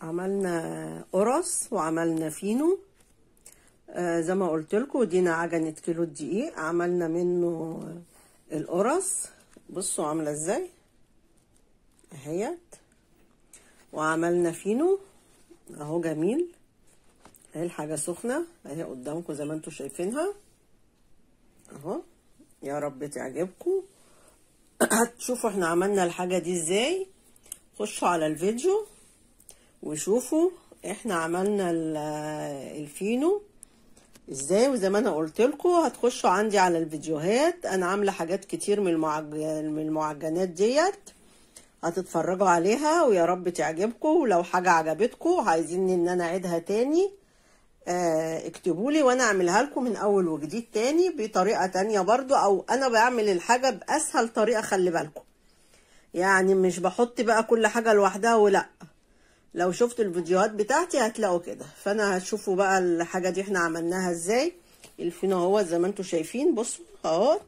عملنا قرص وعملنا فينو. زي ما قلت لكم دينا عجنة كيلو الدقيق عملنا منه القرص. بصوا عامله ازاي اهيت. وعملنا فينو اهو جميل اهي، الحاجه سخنه اهي قدامكم زي ما انتم شايفينها اهو. يا رب تعجبكم. هتشوفوا احنا عملنا الحاجه دي ازاي. خشوا على الفيديو وشوفوا احنا عملنا الفينو ازاي. وزي ما انا قلت لكم هتخشوا عندي على الفيديوهات، انا عامله حاجات كتير من المعجنات ديت هتتفرجوا عليها ويا رب تعجبكم. ولو حاجه عجبتكم عايزين ان انا اعيدها تاني اكتبوا لي وانا اعملها لكم من اول وجديد تاني بطريقه تانية برضو، او انا بعمل الحاجه باسهل طريقه. خلي بالكم يعني مش بحط بقى كل حاجه لوحدها، ولا لو شفتوا الفيديوهات بتاعتي هتلاقوا كده. فانا هتشوفوا بقى الحاجه دي احنا عملناها ازاي. الفينو اهو زي ما انتم شايفين. بصوا اهو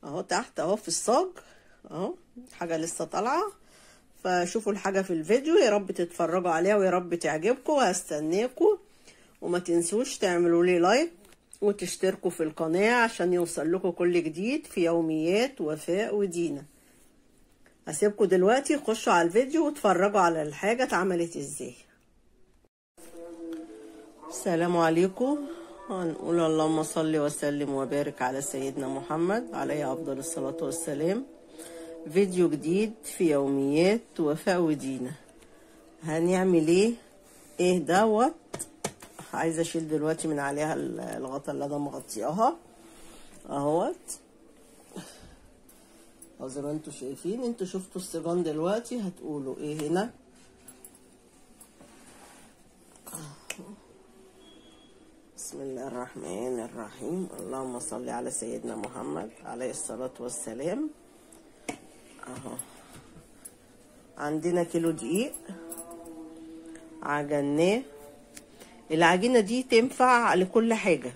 اهو تحت اهو في الصاج اهو، حاجه لسه طالعه. فشوفوا الحاجه في الفيديو يا رب تتفرجوا عليها ويا رب تعجبكم. وهستناكم وما تنسوش تعملوا لي لايك وتشتركوا في القناه عشان يوصل لكم كل جديد في يوميات وفاء ودينا. هسيبكم دلوقتي خشوا على الفيديو واتفرجوا على الحاجه اتعملت ازاي. السلام عليكم. هنقول اللهم صل وسلم وبارك على سيدنا محمد عليه افضل الصلاه والسلام. فيديو جديد في يوميات وفاء ودينا. هنعمل ايه دوت. عايزه اشيل دلوقتي من عليها الغطا اللي انا مغطياها اهوت اهو زي ما انتوا شايفين. انتوا شفتوا السجان دلوقتي هتقولوا ايه هنا. بسم الله الرحمن الرحيم. اللهم صل على سيدنا محمد عليه الصلاة والسلام. اهو عندنا كيلو دقيق عجناه. العجينة دي تنفع لكل حاجة،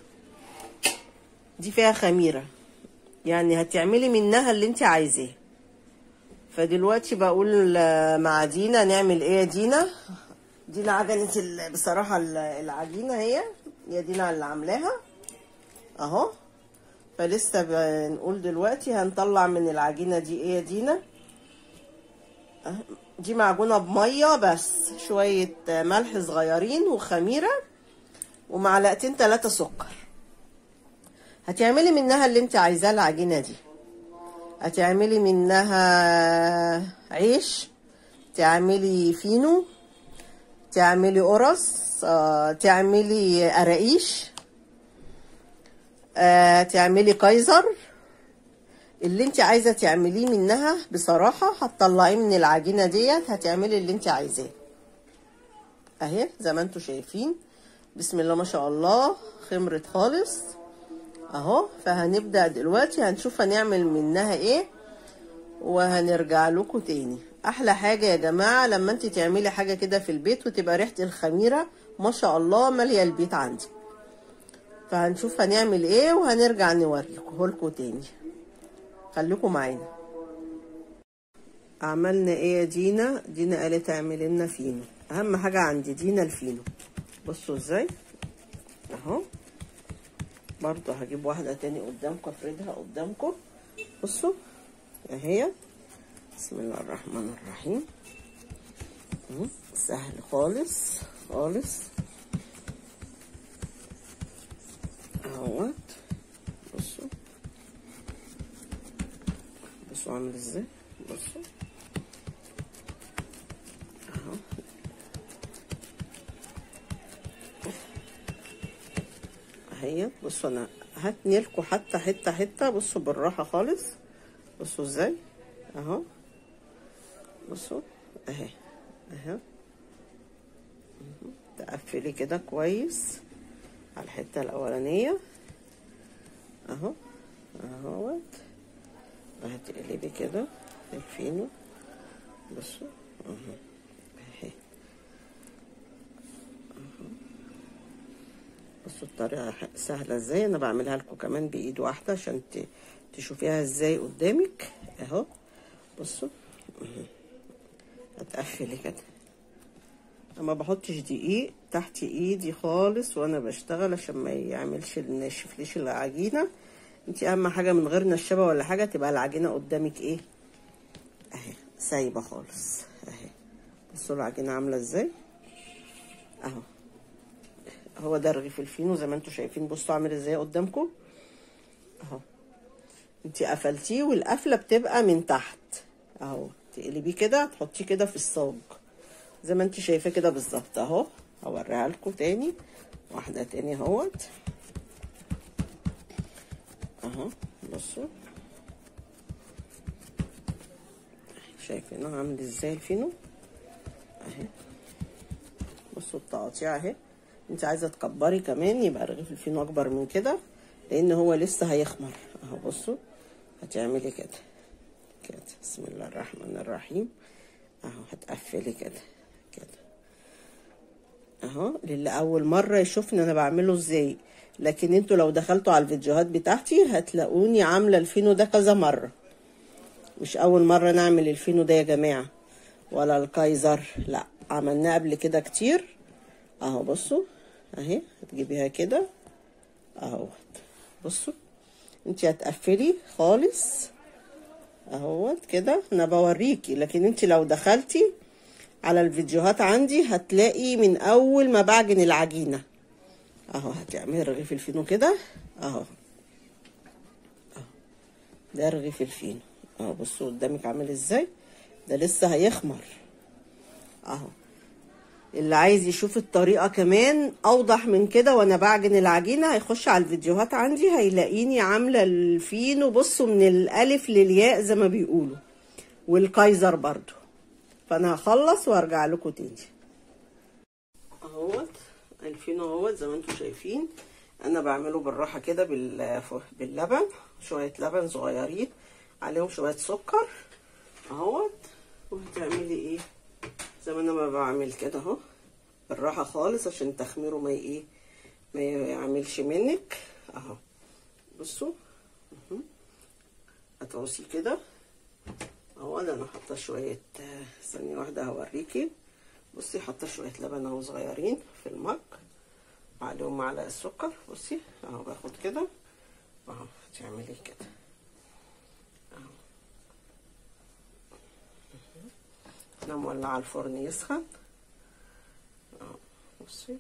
دي فيها خميرة يعني هتعملي منها اللي انت عايزاه. فدلوقتي بقول مع دينا نعمل ايه. يا دينا عجنت بصراحة العجينة هي دينا اللي عاملاها اهو. فلسه بنقول دلوقتي هنطلع من العجينة دي ايه يا دينا. دي معجونة بمية بس، شوية ملح صغيرين وخميرة ومعلقتين 3 سكر. هتعملي منها اللي انت عايزاه. العجينة دي هتعملي منها عيش، تعملي فينو، تعملي قرص، تعملي قراقيش، تعملي كايزر. اللي انت عايزه تعمليه منها بصراحه هتطلعيه من العجينه ديت هتعملي اللي انت عايزاه اهي زي ما انتوا شايفين. بسم الله ما شاء الله خمرت خالص اهو. فهنبدا دلوقتي هنشوف هنعمل منها ايه وهنرجع لكم تاني. احلى حاجه يا جماعه لما انت تعملي حاجه كده في البيت وتبقى ريحه الخميره ما شاء الله ماليه البيت عندي. فهنشوف هنعمل ايه وهنرجع نوريكم لكم تاني. خليكم معانا. عملنا ايه يا دينا قالت اعملي لنا فينو. اهم حاجه عند دينا الفينو. بصوا ازاي اهو. برضو هجيب واحده تاني قدامكم افردها قدامكم. بصوا اهي. بسم الله الرحمن الرحيم. سهل خالص خالص اهوت. بصوا عامل ازاي. بصوا اهو اهي. بصوا انا هتنيلكوا حتى حته. بصوا بالراحه خالص. بصوا ازاي اهو. بصوا اهي تقفلي كده كويس على الحته الاولانيه اهو اهوت. هتقلبي كده الفينو. بصوا اهي بصوا الطريقه سهله ازاي. انا بعملها لكم كمان بايد واحده عشان تشوفيها ازاي قدامك اهو. بصوا هتقفلي كده ما بحطش دقيق تحت ايدي خالص وانا بشتغل عشان ما يعملش ينشفليش العجينه. انت اهم حاجه من غير نشابه ولا حاجه تبقى العجينه قدامك ايه اهي سايبه خالص اهي. بصوا العجينه عامله ازاي اهو. هو ده رغيف الفينو زي ما انتوا شايفين. بصوا عامل ازاي قدامكم اهو. انت قفلتيه والقفله بتبقى من تحت اهو. تقلبيه كده تحطيه كده في الصاج زي ما انت شايفاه كده بالظبط اهو. هوريها لكم تاني واحده تاني اهوت اهو. بصوا شايفينه عامل ازاي الفينو اهي. بصوا التقطيع اهي. انت عايزه تكبري كمان يبقى رغيف الفينو اكبر من كده لان هو لسه هيخمر اهو. بصوا هتعملي كده كده بسم الله الرحمن الرحيم اهو. هتقفلي كده كده اهو. للي اول مره يشوفني انا بعمله ازاي، لكن انتوا لو دخلتوا على الفيديوهات بتاعتي هتلاقوني عامله الفينو ده كذا مره. مش اول مره نعمل الفينو ده يا جماعه ولا الكايزر، لا عملناه قبل كده كتير اهو. بصوا اهي هتجيبيها كده اهو. بصوا انت هتقفلي خالص اهوت كده. انا بوريكي، لكن انت لو دخلتي على الفيديوهات عندي هتلاقي من اول ما بعجن العجينه اهو. هتعملي رغيف الفينو كده اهو. ده رغيف الفينو اهو. بصوا قدامك عامل ازاي. ده لسه هيخمر اهو. اللي عايز يشوف الطريقه كمان اوضح من كده وانا بعجن العجينه هيخش على الفيديوهات عندي هيلاقيني عامله الفينو. بصوا من الالف للياء زي ما بيقولوا، والكايزر برضو. فانا هخلص وارجع لكم تاني اهوت. الفينو اهوت زي ما انتم شايفين. انا بعمله بالراحه كده باللبن. شويه لبن صغيرين عليهم شويه سكر اهوت. وهتعملي ايه زي ما انا ما بعمل كده اهو بالراحه خالص عشان تخميره ما يعملش منك اهو. بصوا هتعوصي كده اهو. انا حاطه شويه ثانيه واحده هوريكي. بصي حاطه شويه لبن اهو صغيرين في المج وعليهم معلقه سكر. بصي اهو باخد كده اهو. تعملي كده اهو. انا مولعه الفرن يسخن اهو. بصي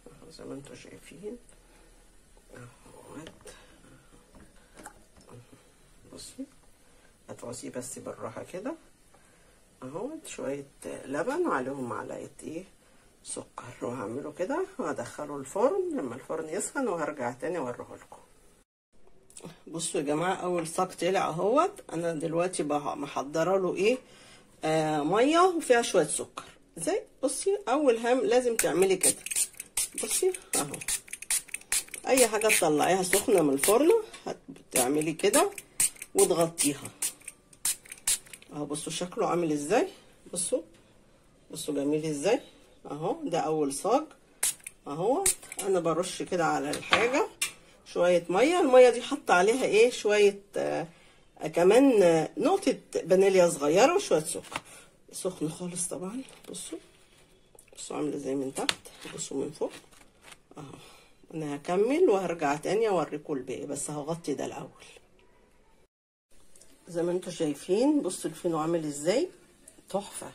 اهو زي ما انتوا شايفين اهوت. بصي هتعصيه بس بالراحه كده اهوت. شويه لبن وعليهم معلقه ايه سكر. وهعمله كده وهدخله الفرن لما الفرن يسخن وهرجع تاني اوريه لكم. بصوا يا جماعه اول صاج طلع اهوت. انا دلوقتي محضره له ايه ميه وفيها شويه سكر زي. بصي اول هام لازم تعملي كده. بصي اهو اي حاجه تطلعيها سخنه من الفرن هتعملي كده وتغطيها اهو. بصوا شكله عامل ازاي. بصوا جميل ازاي اهو. ده اول صاج اهو. انا برش كده على الحاجه شويه ميه. الميه دي حط عليها ايه شويه كمان نقطه فانيليا صغيره وشويه سكر. سخن خالص طبعا. بصوا عامل ازاي من تحت. بصوا من فوق اهو. انا هكمل وهرجع تاني اوريكم الباقي بس هغطي ده الاول. زي ما انتوا شايفين بصوا الفينو عامل ازاي تحفه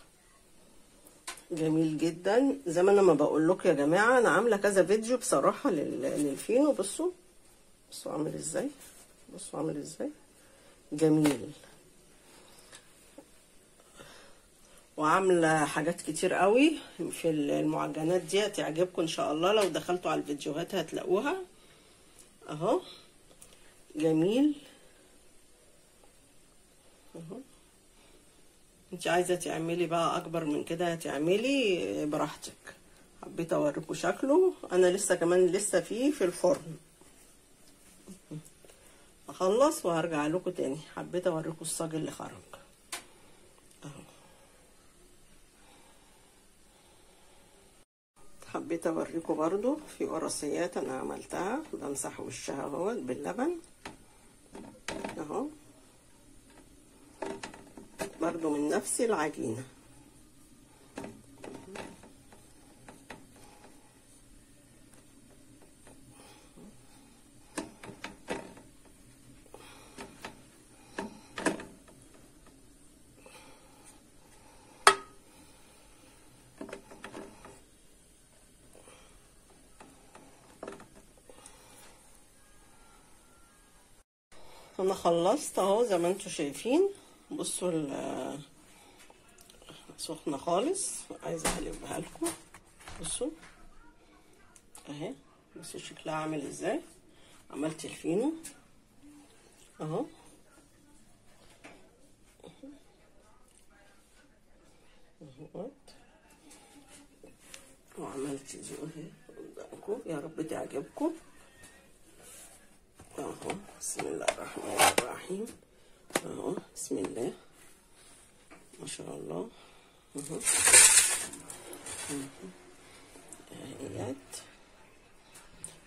جميل جدا. زي ما انا ما بقول لكم يا جماعه انا عامله كذا فيديو بصراحه للفينو. بصوا عامل ازاي. بصوا عامل ازاي جميل. وعامله حاجات كتير قوي في المعجنات دي هتعجبكم ان شاء الله. لو دخلتوا على الفيديوهات هتلاقوها اهو. جميل اهو. انت عايزه تعملي بقى اكبر من كده هتعملي براحتك. حبيت اوريكم شكله. انا لسه كمان لسه فيه في الفرن. اخلص وهرجع لكم تاني. حبيت اوريكم الصاج اللي خرج اهو. حبيت اوريكم برضو في قراصيات انا عملتها. بمسح وشها اهوت باللبن اهو. برضو من نفس العجينه انا خلصت اهو زي ما انتوا شايفين. بصوا سخنه خالص، عايزه اقلبها لكم. بصوا اهي، بصوا شكلها عامل ازاي. عملت الفينو اهو، وعملت دي اهي قدامكم، يا رب تعجبكم اهو. بسم الله الرحمن الرحيم اهو، بسم الله ما شاء الله اهو. اهيت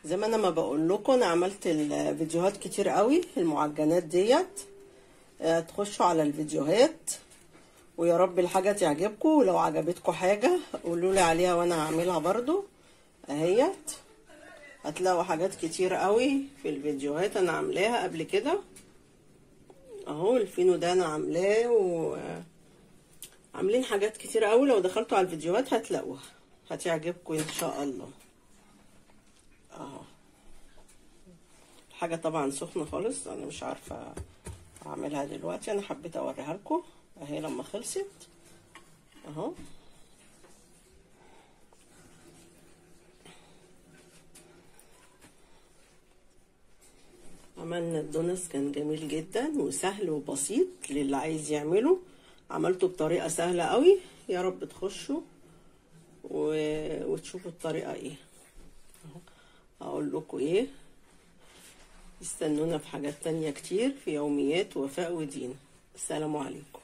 زي ما انا ما بقول لكم، انا عملت الفيديوهات كتير قوي المعجنات ديت. تخشوا على الفيديوهات ويا رب الحاجه تعجبكم، ولو عجبتكم حاجه قولوا لي عليها وانا هعملها برضو اهيت. هتلاقوا حاجات كتير قوي في الفيديوهات انا عاملاها قبل كده اهو. الفينو ده انا عاملاه، وعاملين حاجات كتير قوي. لو دخلتوا على الفيديوهات هتلاقوها، هتعجبكم ان شاء الله اهو. الحاجه طبعا سخنه خالص، انا مش عارفه اعملها دلوقتي، انا حبيت اوريها لكم اهي لما خلصت اهو. عملنا الدونس، كان جميل جدا وسهل وبسيط للي عايز يعمله. عملته بطريقه سهله قوي، يا رب تخشوا وتشوفوا الطريقه ايه اهو. اقول لكم ايه، استنونا في حاجات تانية كتير في يوميات وفاء ودين. السلام عليكم.